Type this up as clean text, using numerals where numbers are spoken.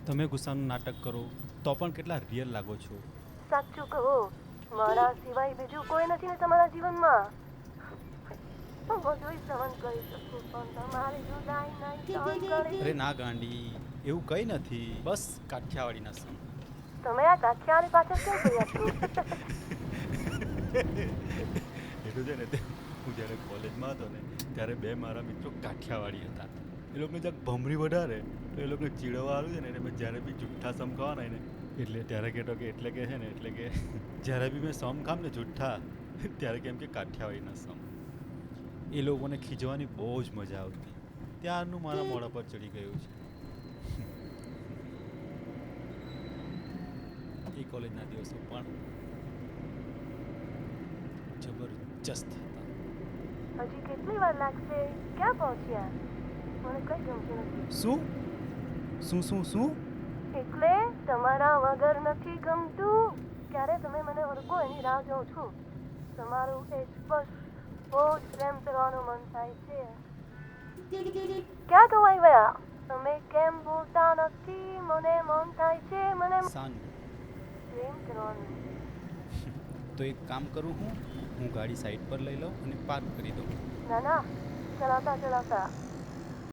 તમે ગુસ્સાનું નાટક કરો તો પણ કેટલા રિયલ લાગો છો. સાચું કહો, મારા સિવાય બીજું કોઈ નથી ને તમારા જીવનમાં. હું બધું સહન કરી શકું પણ તમારી જુદાઈ નહીં સહન કરી. અરે ના ગાંડી, એવું કંઈ નથી, બસ કાઠિયાવાડીના સમ. તમે આ કાઠિયાવાડી પાછળ કેમ પડ્યા છો? એટલું છે ને તે હું જ્યારે કોલેજમાં હતો ને ત્યારે બે મારા મિત્રો કાઠિયાવાડી હતા. એ લોકોને જ્યાં ભમરી વધારે તો એ લોકોને ચીડવવાનું છે ને એટલે મેં જ્યારે બી જુઠ્ઠા સમ ખાવાના ને એટલે ત્યારે કહેતો કે એટલે કે છે ને એટલે કે જ્યારે બી મેં સમ ખામ ને જુઠ્ઠા ત્યારે કેમ કે કાઠિયાવાડીના સમ. એ લોકોને ખીજવાની બહુ જ મજા આવતી. ત્યારનું મારા મોઢા પર ચડી ગયું છે. એ કોલેજના દિવસો પણ જબરજસ્ત હતા. હજી કેટલી વાર લાગશે? ક્યાં પહોંચ્યા? મને કઈ ગમતું નથી. શું શું શું શું એટલે તમારા વગર નથી ગમતું. ક્યારે તમે મને ઓળખો એની રાહ જોઉં છું. તમારું એ સ્પર્શ બહુ જ પ્રેમ કરવાનું મન થાય છે. ક્યાં ધોવાઈ ગયા? તમે કેમ બોલતા નથી? મને મન થાય છે મને સાનું પ્રેમ કરવાનું. તો એક કામ કરું, હું ગાડી સાઈડ પર લઈ લઉં અને પાર્ક કરી દઉં. ના ના, ચલાવતા ચલાવતા